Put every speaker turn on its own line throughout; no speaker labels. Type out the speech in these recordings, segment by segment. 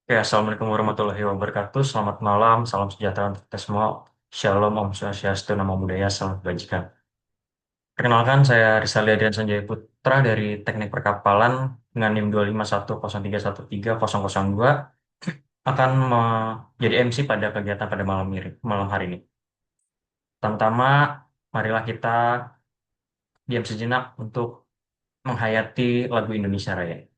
Oke, Assalamualaikum warahmatullahi wabarakatuh. Selamat malam, salam sejahtera untuk kita semua. Shalom, Om Swastiastu, Namo Buddhaya, Salam Kebajikan. Perkenalkan, saya Rizal Adrian Sanjaya Putra dari Teknik Perkapalan dengan NIM 25103130002 akan menjadi MC pada kegiatan pada malam hari ini. Pertama-tama, marilah kita diam sejenak untuk menghayati lagu Indonesia Raya.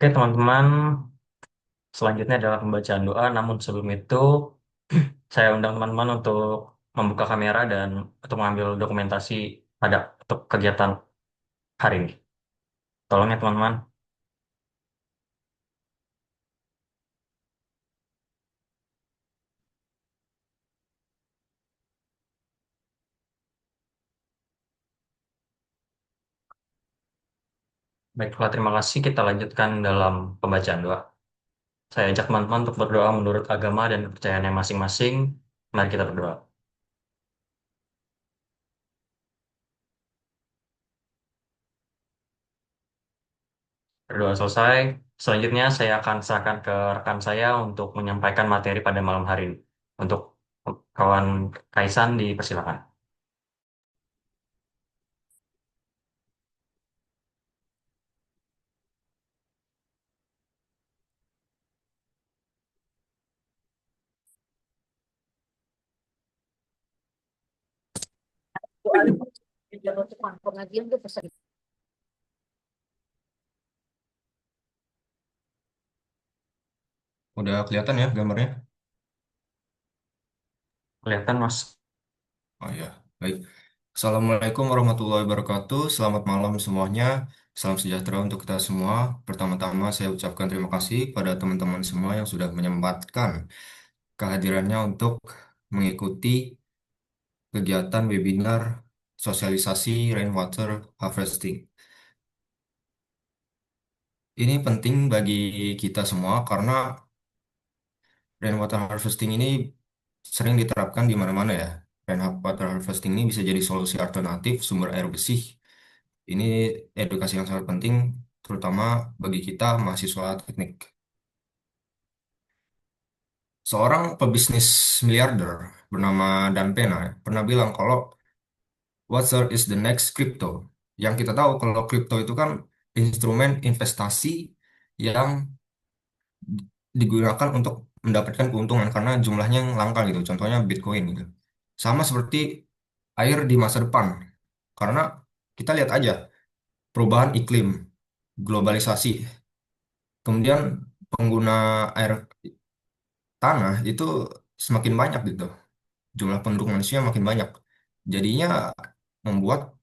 Oke, teman-teman, selanjutnya adalah pembacaan doa, namun sebelum itu saya undang teman-teman untuk membuka kamera dan untuk mengambil dokumentasi pada untuk kegiatan hari ini. Tolong ya teman-teman. Baiklah, terima kasih. Kita lanjutkan dalam pembacaan doa. Saya ajak teman-teman untuk berdoa menurut agama dan kepercayaannya masing-masing. Mari kita berdoa. Berdoa selesai. Selanjutnya saya akan serahkan ke rekan saya untuk menyampaikan materi pada malam hari ini. Untuk kawan Kaisan dipersilakan.
Udah kelihatan ya gambarnya?
Kelihatan, Mas.
Oh ya, baik. Assalamualaikum warahmatullahi wabarakatuh. Selamat malam semuanya. Salam sejahtera untuk kita semua. Pertama-tama saya ucapkan terima kasih pada teman-teman semua yang sudah menyempatkan kehadirannya untuk mengikuti kegiatan webinar sosialisasi rainwater harvesting. Ini penting bagi kita semua karena rainwater harvesting ini sering diterapkan di mana-mana ya. Rainwater harvesting ini bisa jadi solusi alternatif sumber air bersih. Ini edukasi yang sangat penting, terutama bagi kita mahasiswa teknik. Seorang pebisnis miliarder bernama Dan Pena pernah bilang kalau water is the next crypto. Yang kita tahu kalau crypto itu kan instrumen investasi yang digunakan untuk mendapatkan keuntungan karena jumlahnya yang langka gitu. Contohnya Bitcoin gitu. Sama seperti air di masa depan. Karena kita lihat aja perubahan iklim, globalisasi, kemudian pengguna air tanah itu semakin banyak gitu. Jumlah penduduk manusia makin banyak. Jadinya membuat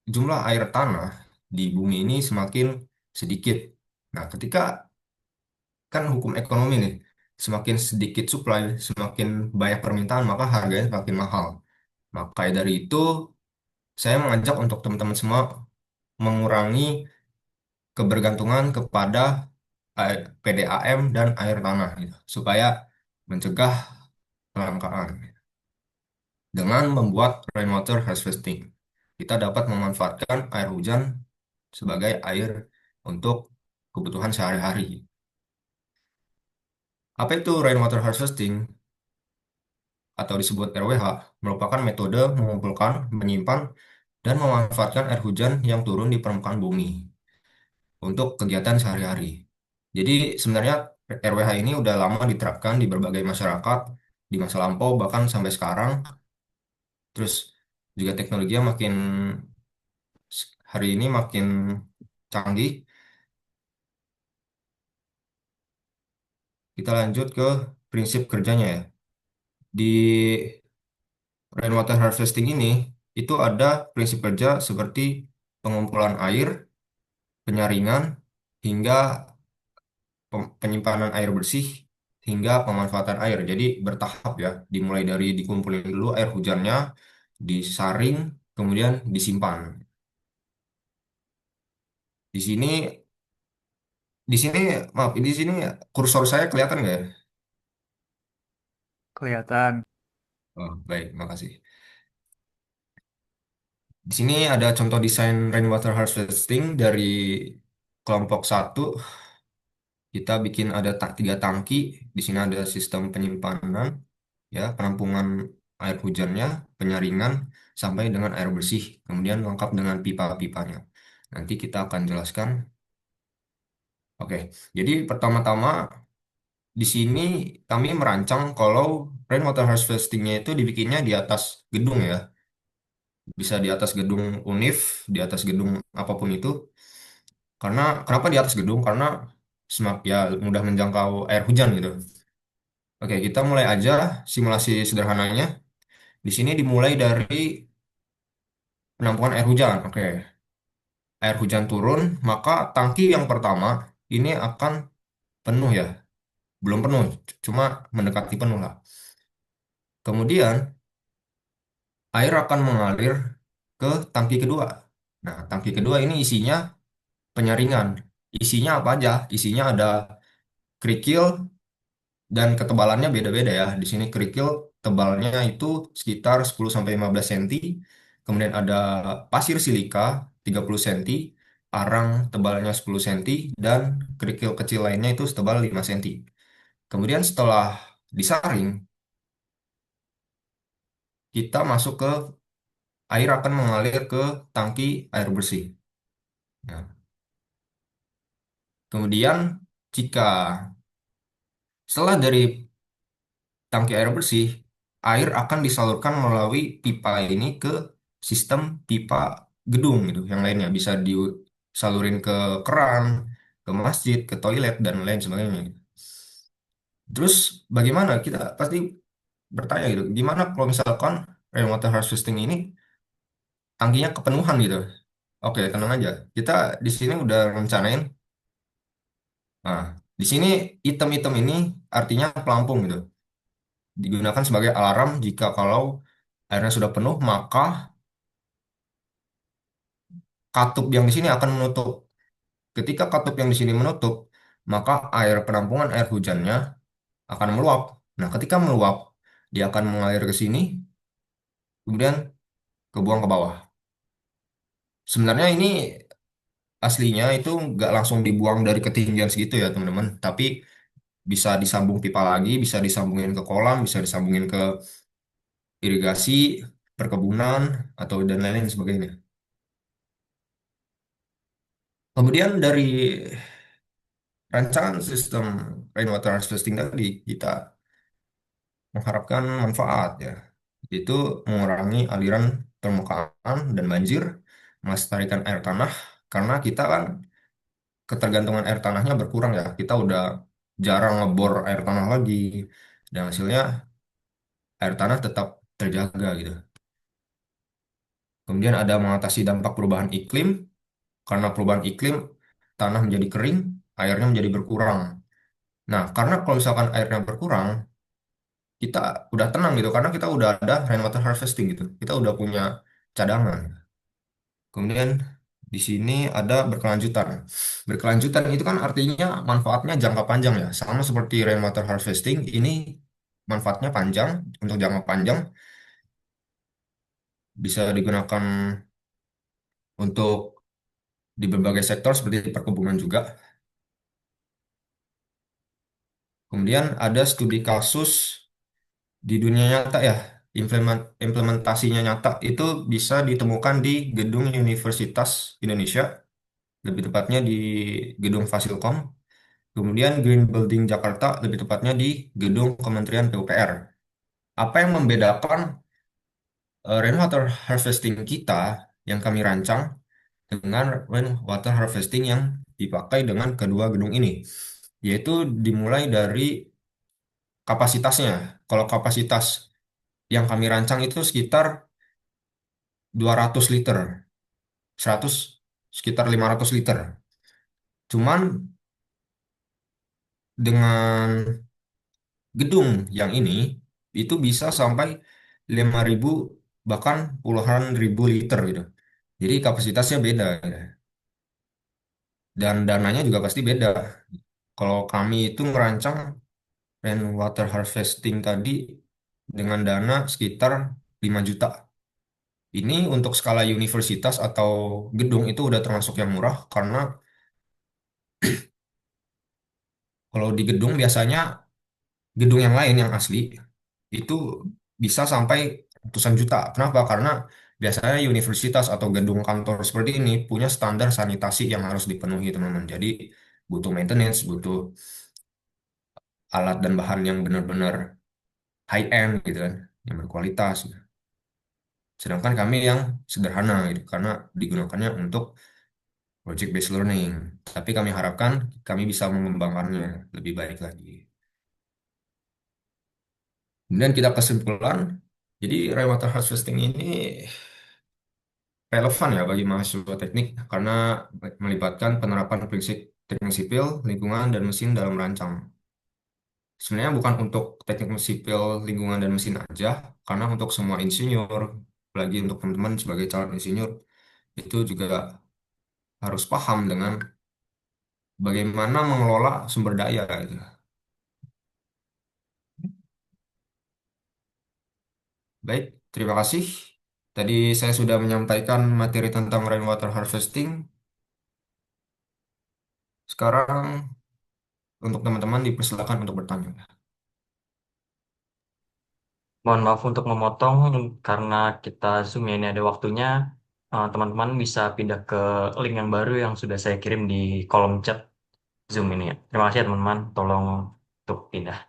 jumlah air tanah di bumi ini semakin sedikit. Nah, ketika kan hukum ekonomi nih, semakin sedikit supply, semakin banyak permintaan, maka harganya semakin mahal. Maka dari itu, saya mengajak untuk teman-teman semua mengurangi kebergantungan kepada PDAM dan air tanah, gitu, supaya mencegah kelangkaan. Dengan membuat rainwater harvesting, kita dapat memanfaatkan air hujan sebagai air untuk kebutuhan sehari-hari. Apa itu rainwater harvesting atau disebut RWH? Merupakan metode mengumpulkan, menyimpan, dan memanfaatkan air hujan yang turun di permukaan bumi untuk kegiatan sehari-hari. Jadi sebenarnya RWH ini udah lama diterapkan di berbagai masyarakat di masa lampau bahkan sampai sekarang. Terus juga teknologinya makin hari ini makin canggih. Kita lanjut ke prinsip kerjanya ya. Di rainwater harvesting ini itu ada prinsip kerja seperti pengumpulan air, penyaringan, hingga penyimpanan air bersih, hingga pemanfaatan air. Jadi bertahap ya, dimulai dari dikumpulin dulu air hujannya, disaring, kemudian disimpan. Di sini, di sini, maaf, di sini kursor saya kelihatan nggak ya?
Kelihatan.
Oh, baik, makasih. Di sini ada contoh desain rainwater harvesting dari kelompok satu. Kita bikin ada tiga tangki. Di sini ada sistem penyimpanan, ya, penampungan air hujannya, penyaringan, sampai dengan air bersih. Kemudian lengkap dengan pipa-pipanya. Nanti kita akan jelaskan. Oke, jadi pertama-tama di sini kami merancang kalau rainwater harvestingnya itu dibikinnya di atas gedung ya. Bisa di atas gedung UNIF, di atas gedung apapun itu. Karena kenapa di atas gedung? Karena semakin ya mudah menjangkau air hujan gitu. Oke, kita mulai aja simulasi sederhananya. Di sini dimulai dari penampungan air hujan. Oke, air hujan turun, maka tangki yang pertama ini akan penuh ya. Belum penuh, cuma mendekati penuh lah. Kemudian air akan mengalir ke tangki kedua. Nah, tangki kedua ini isinya penyaringan. Isinya apa aja? Isinya ada kerikil dan ketebalannya beda-beda ya. Di sini kerikil tebalnya itu sekitar 10-15 cm. Kemudian ada pasir silika 30 cm, arang tebalnya 10 cm, dan kerikil kecil lainnya itu setebal 5 cm. Kemudian setelah disaring, kita masuk ke air akan mengalir ke tangki air bersih. Nah, kemudian jika setelah dari tangki air bersih, air akan disalurkan melalui pipa ini ke sistem pipa gedung gitu. Yang lainnya bisa disalurin ke keran, ke masjid, ke toilet dan lain sebagainya. Terus bagaimana kita pasti bertanya gitu, gimana kalau misalkan rainwater harvesting ini tangkinya kepenuhan gitu? Oke, tenang aja. Kita di sini udah rencanain. Nah, di sini item-item ini artinya pelampung gitu. Digunakan sebagai alarm jika kalau airnya sudah penuh, maka katup yang di sini akan menutup. Ketika katup yang di sini menutup, maka air penampungan air hujannya akan meluap. Nah, ketika meluap, dia akan mengalir ke sini, kemudian kebuang ke bawah. Sebenarnya ini aslinya itu nggak langsung dibuang dari ketinggian segitu ya, teman-teman. Tapi bisa disambung pipa lagi, bisa disambungin ke kolam, bisa disambungin ke irigasi, perkebunan, atau dan lain-lain sebagainya. Kemudian dari rancangan sistem rainwater harvesting tadi, kita mengharapkan manfaat ya, itu mengurangi aliran permukaan dan banjir, melestarikan air tanah, karena kita kan ketergantungan air tanahnya berkurang ya, kita udah jarang ngebor air tanah lagi, dan hasilnya air tanah tetap terjaga gitu. Kemudian ada mengatasi dampak perubahan iklim. Karena perubahan iklim, tanah menjadi kering, airnya menjadi berkurang. Nah, karena kalau misalkan airnya berkurang, kita udah tenang gitu, karena kita udah ada rainwater harvesting gitu. Kita udah punya cadangan. Kemudian di sini ada berkelanjutan. Berkelanjutan itu kan artinya manfaatnya jangka panjang ya. Sama seperti rainwater harvesting, ini manfaatnya panjang, untuk jangka panjang, bisa digunakan untuk di berbagai sektor seperti perkebunan juga. Kemudian ada studi kasus di dunia nyata ya. Implementasinya nyata itu bisa ditemukan di Gedung Universitas Indonesia, lebih tepatnya di Gedung Fasilkom. Kemudian Green Building Jakarta, lebih tepatnya di Gedung Kementerian PUPR. Apa yang membedakan rainwater harvesting kita yang kami rancang dengan rainwater harvesting yang dipakai dengan kedua gedung ini? Yaitu dimulai dari kapasitasnya. Kalau kapasitas yang kami rancang itu sekitar 200 liter, 100 sekitar 500 liter. Cuman dengan gedung yang ini itu bisa sampai 5.000 bahkan puluhan ribu liter gitu. Jadi kapasitasnya beda ya. Dan dananya juga pasti beda. Kalau kami itu merancang rainwater harvesting tadi dengan dana sekitar 5 juta. Ini untuk skala universitas atau gedung itu udah termasuk yang murah karena kalau di gedung biasanya gedung yang lain yang asli itu bisa sampai ratusan juta. Kenapa? Karena biasanya universitas atau gedung kantor seperti ini punya standar sanitasi yang harus dipenuhi, teman-teman. Jadi butuh maintenance, butuh alat dan bahan yang benar-benar high end gitu kan, yang berkualitas. Sedangkan kami yang sederhana gitu, karena digunakannya untuk project based learning. Tapi kami harapkan kami bisa mengembangkannya lebih baik lagi. Kemudian kita kesimpulan, jadi rainwater harvesting ini relevan ya bagi mahasiswa teknik karena melibatkan penerapan prinsip teknik sipil, lingkungan, dan mesin dalam rancang. Sebenarnya bukan untuk teknik sipil, lingkungan, dan mesin aja, karena untuk semua insinyur, lagi untuk teman-teman sebagai calon insinyur, itu juga harus paham dengan bagaimana mengelola sumber daya gitu. Baik, terima kasih. Tadi saya sudah menyampaikan materi tentang rainwater harvesting. Sekarang untuk teman-teman dipersilakan untuk bertanya.
Mohon maaf untuk memotong karena kita Zoom ya, ini ada waktunya. Teman-teman bisa pindah ke link yang baru yang sudah saya kirim di kolom chat Zoom ini ya. Terima kasih ya teman-teman. Tolong untuk pindah.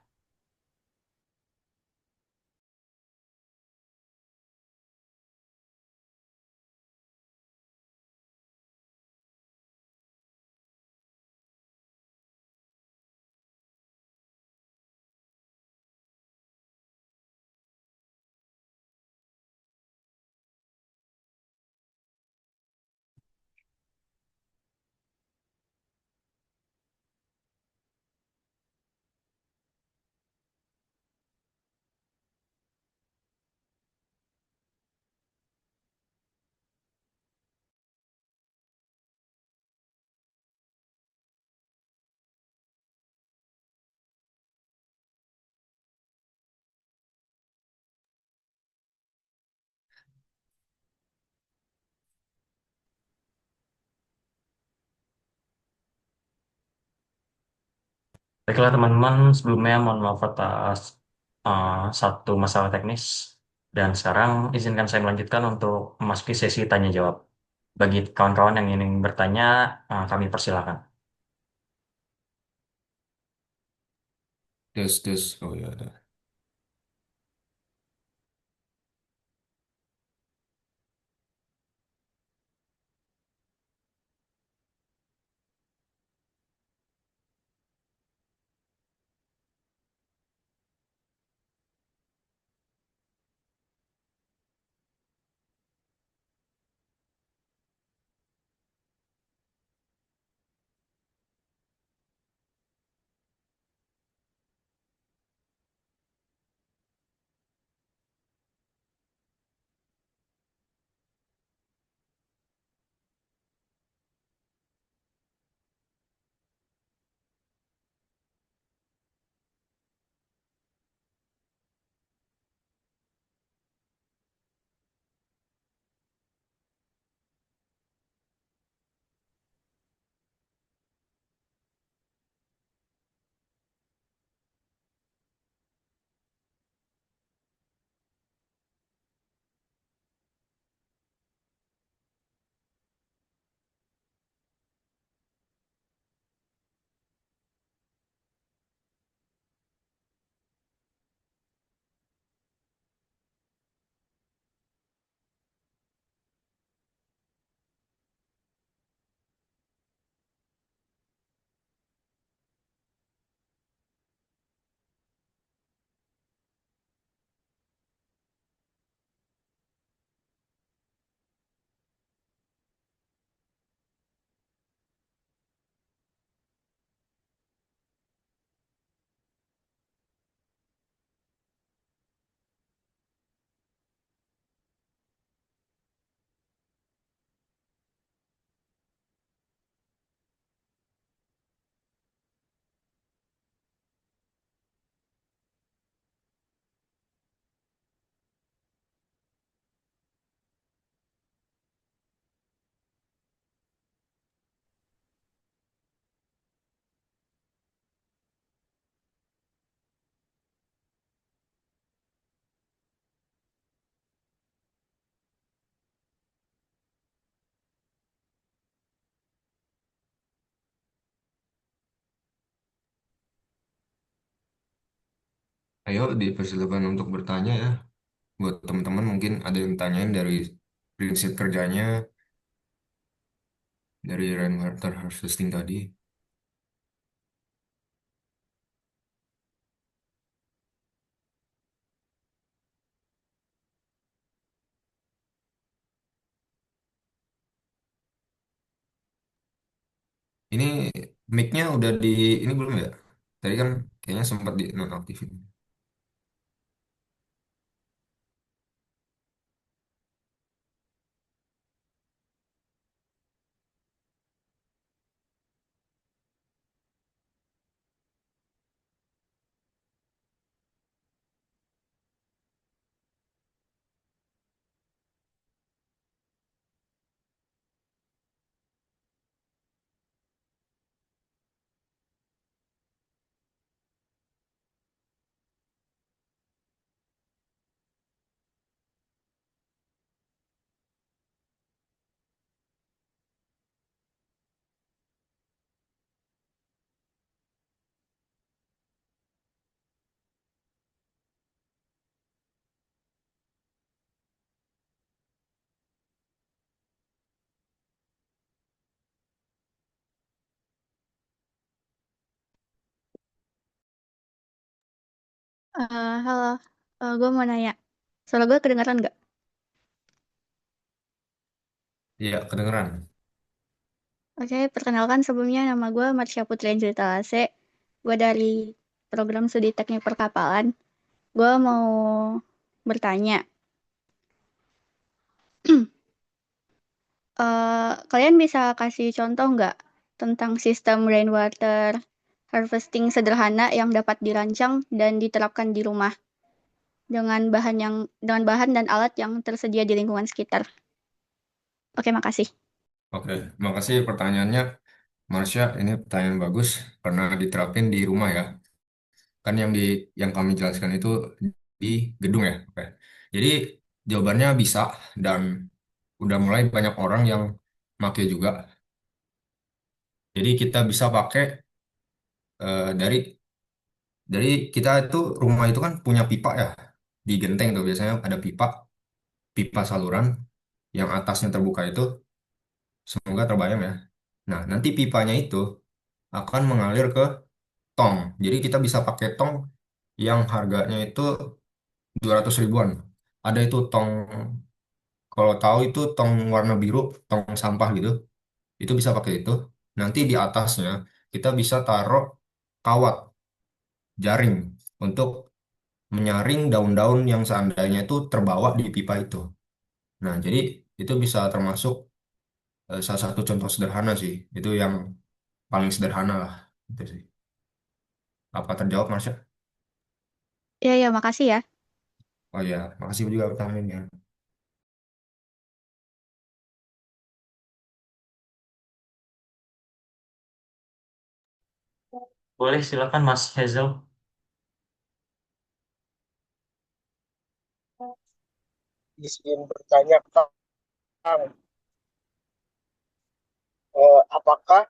Baiklah teman-teman, sebelumnya mohon maaf atas satu masalah teknis. Dan sekarang izinkan saya melanjutkan untuk memasuki sesi tanya jawab. Bagi kawan-kawan yang ingin bertanya, kami persilakan.
Tes. Oh ya, ada. Ayo dipersilakan untuk bertanya ya. Buat teman-teman mungkin ada yang tanyain dari prinsip kerjanya dari rainwater harvesting tadi. Ini mic-nya udah di ini belum ya? Tadi kan kayaknya sempat di nonaktifin.
Halo, gue mau nanya, suara gue kedengeran nggak?
Iya, kedengeran.
Oke, perkenalkan sebelumnya nama gue Marsha Putri Angelita Lase. Gue dari program studi teknik perkapalan. Gue mau bertanya, kalian bisa kasih contoh nggak tentang sistem rainwater harvesting sederhana yang dapat dirancang dan diterapkan di rumah dengan bahan dan alat yang tersedia di lingkungan sekitar? Oke, makasih.
Oke, makasih pertanyaannya, Marsha. Ini pertanyaan bagus karena diterapin di rumah ya. Kan yang kami jelaskan itu di gedung ya. Oke. Jadi jawabannya bisa dan udah mulai banyak orang yang pakai juga. Jadi kita bisa pakai dari kita itu rumah itu kan punya pipa ya. Di genteng tuh biasanya ada pipa, pipa saluran yang atasnya terbuka itu, semoga terbayang ya. Nah, nanti pipanya itu akan mengalir ke tong. Jadi kita bisa pakai tong yang harganya itu 200 ribuan. Ada itu tong, kalau tahu itu tong warna biru, tong sampah gitu. Itu bisa pakai itu. Nanti di atasnya kita bisa taruh kawat jaring untuk menyaring daun-daun yang seandainya itu terbawa di pipa itu. Nah, jadi itu bisa termasuk salah satu contoh sederhana sih. Itu yang paling sederhana lah. Itu sih. Apa terjawab, Mas?
Iya, ya, makasih ya.
Oh ya, makasih juga pertanyaannya.
Boleh silakan Mas Hazel.
Izin bertanya Kang, apakah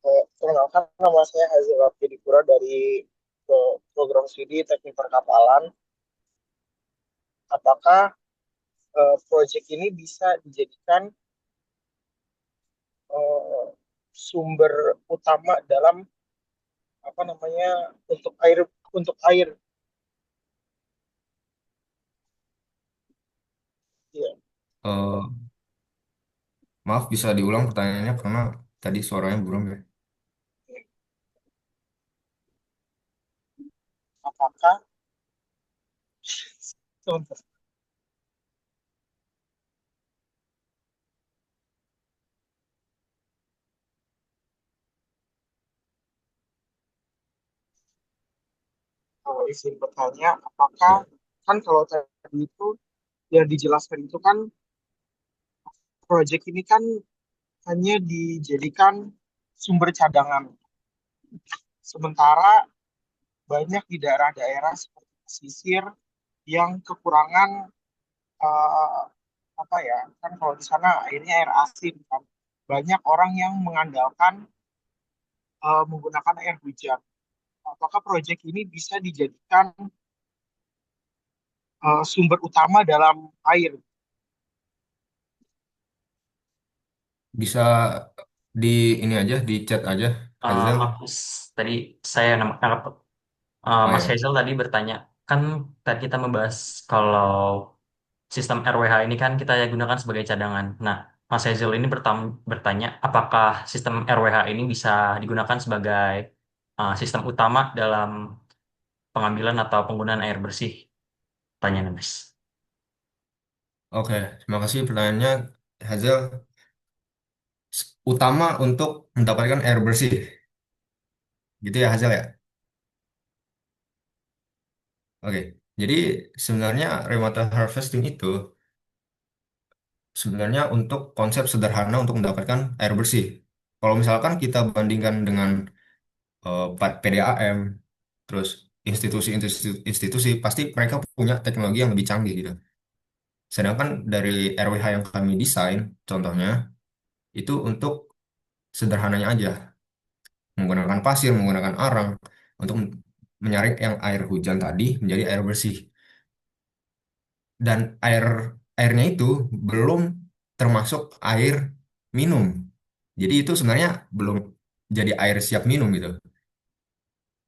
perkenalkan nama saya Hazel Abdidikura dari program studi teknik perkapalan. Apakah proyek ini bisa dijadikan eh, sumber utama dalam apa namanya untuk air ya.
Eh, maaf, bisa diulang pertanyaannya karena tadi suaranya burung ya.
Apakah sebentar, izin bertanya, apakah
Ya.
kan kalau tadi itu yang dijelaskan itu kan proyek ini kan hanya dijadikan sumber cadangan. Sementara banyak di daerah-daerah seperti pesisir yang kekurangan eh, apa ya, kan kalau di sana airnya air asin kan. Banyak orang yang mengandalkan menggunakan air hujan. apakah proyek ini bisa dijadikan sumber utama dalam air.
Bisa di ini aja, di chat aja, Hazel.
Maaf, tadi saya nangkap
Oh
Mas
ya,
Hazel tadi bertanya, kan tadi kita membahas kalau sistem RWH ini kan kita ya gunakan sebagai cadangan. Nah, Mas Hazel ini bertanya, apakah sistem RWH ini bisa digunakan sebagai sistem utama dalam pengambilan atau penggunaan air bersih? Tanya Mas.
oke. Terima kasih pertanyaannya, Hazel. Utama untuk mendapatkan air bersih, gitu ya Hazel ya. Oke. Jadi sebenarnya rainwater harvesting itu sebenarnya untuk konsep sederhana untuk mendapatkan air bersih. Kalau misalkan kita bandingkan dengan PDAM, terus institusi-institusi, pasti mereka punya teknologi yang lebih canggih gitu. Sedangkan dari RWH yang kami desain, contohnya, itu untuk sederhananya aja, menggunakan pasir, menggunakan arang, untuk menyaring yang air hujan tadi menjadi air bersih. Dan airnya itu belum termasuk air minum. Jadi itu sebenarnya belum jadi air siap minum gitu.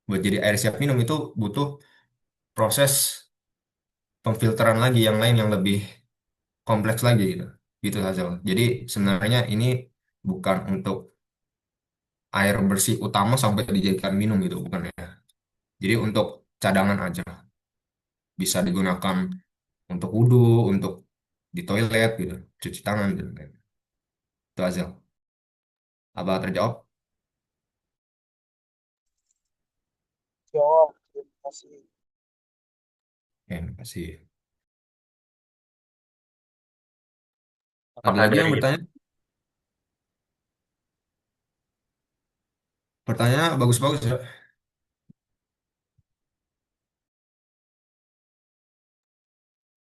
Buat jadi air siap minum itu butuh proses pemfilteran lagi yang lain yang lebih kompleks lagi gitu. Gitu saja. Jadi sebenarnya ini bukan untuk air bersih utama sampai dijadikan minum gitu, bukan ya. Jadi untuk cadangan aja. Bisa digunakan untuk wudhu, untuk di toilet gitu, cuci tangan gitu. Itu aja. Apa terjawab?
Jawab, terima kasih.
Ya, terima kasih. Ada
Apakah
lagi yang
dari
bertanya? Pertanyaan bagus-bagus ya.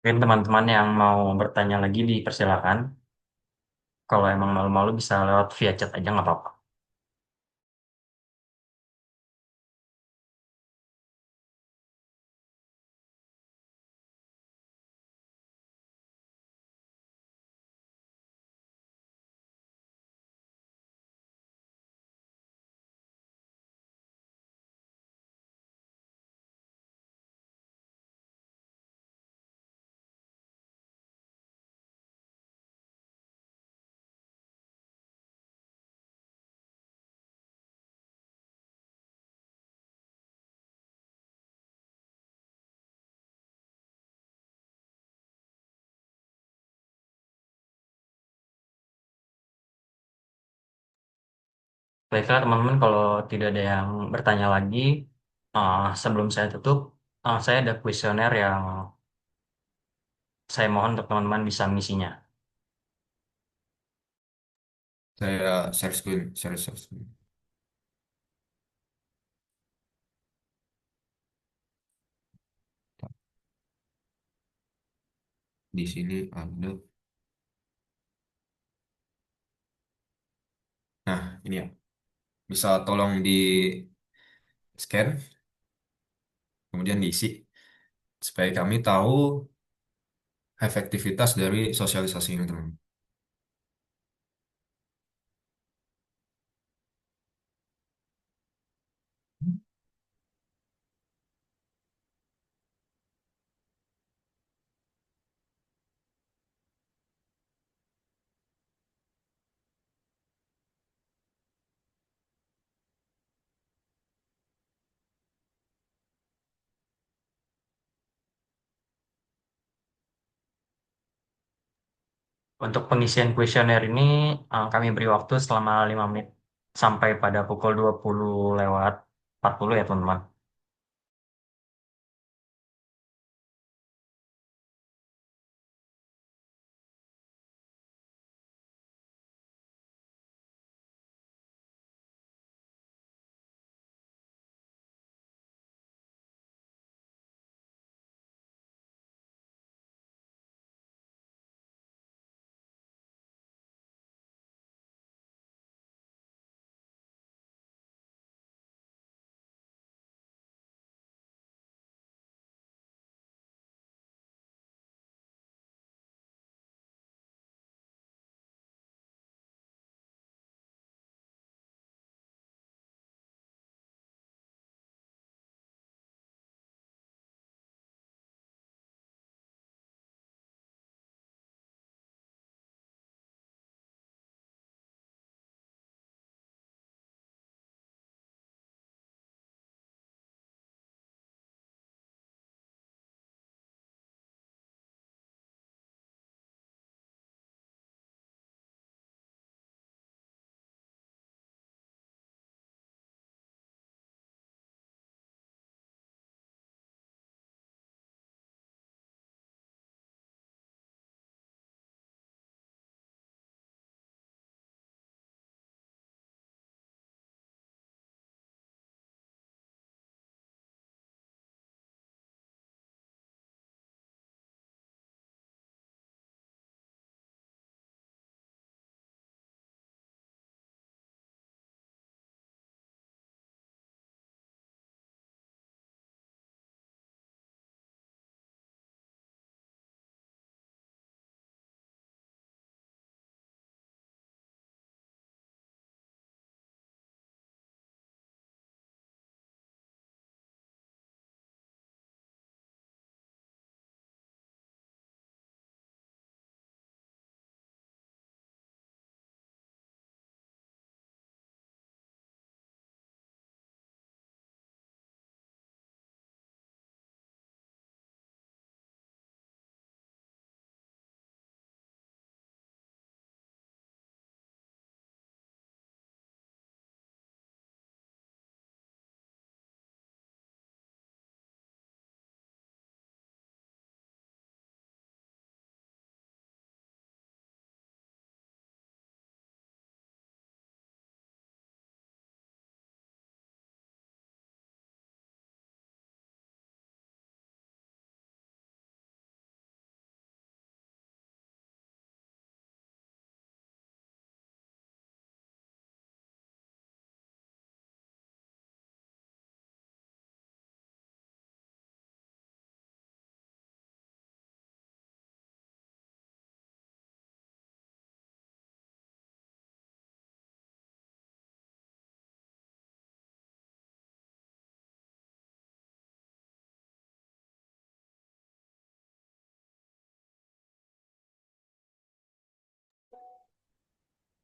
mungkin teman-teman yang mau bertanya lagi dipersilakan. Kalau emang malu-malu bisa lewat via chat aja nggak apa-apa. Baiklah teman-teman, kalau tidak ada yang bertanya lagi, sebelum saya tutup, saya ada kuesioner yang saya mohon untuk teman-teman bisa mengisinya.
Saya share screen, share screen. Di sini ada. Nah, ini ya. Bisa tolong di scan, kemudian diisi supaya kami tahu efektivitas dari sosialisasi ini, teman.
Untuk pengisian kuesioner ini, kami beri waktu selama 5 menit sampai pada pukul 20 lewat 40 ya teman-teman.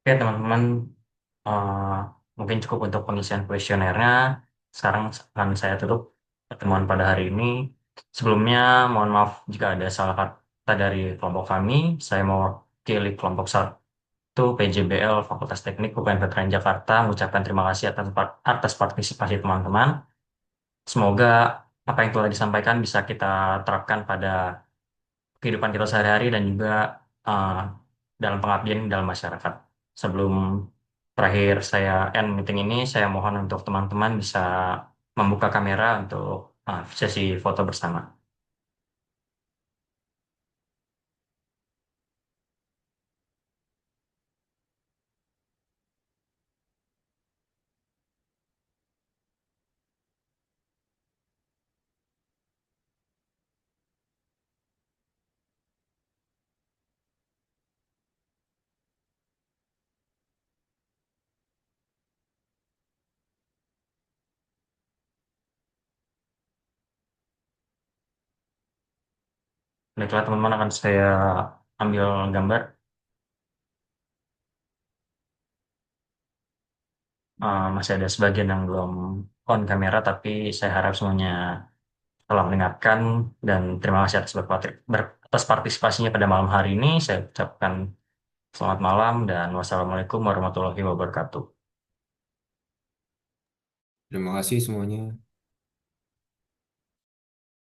Oke teman-teman, eh, mungkin cukup untuk pengisian kuesionernya. Sekarang akan saya tutup pertemuan pada hari ini. Sebelumnya, mohon maaf jika ada salah kata dari kelompok kami. Saya mau mewakili kelompok 1 PJBL Fakultas Teknik UPN Veteran Jakarta mengucapkan terima kasih atas partisipasi teman-teman. Semoga apa yang telah disampaikan bisa kita terapkan pada kehidupan kita sehari-hari dan juga uh, dalam pengabdian dalam masyarakat. Sebelum terakhir saya end meeting ini, saya mohon untuk teman-teman bisa membuka kamera untuk sesi foto bersama. Baiklah teman-teman, akan saya ambil gambar. Masih ada sebagian yang belum on kamera, tapi saya harap semuanya telah mendengarkan dan terima kasih atas partisipasinya pada malam hari ini. Saya ucapkan selamat malam dan wassalamualaikum warahmatullahi wabarakatuh.
Terima kasih semuanya.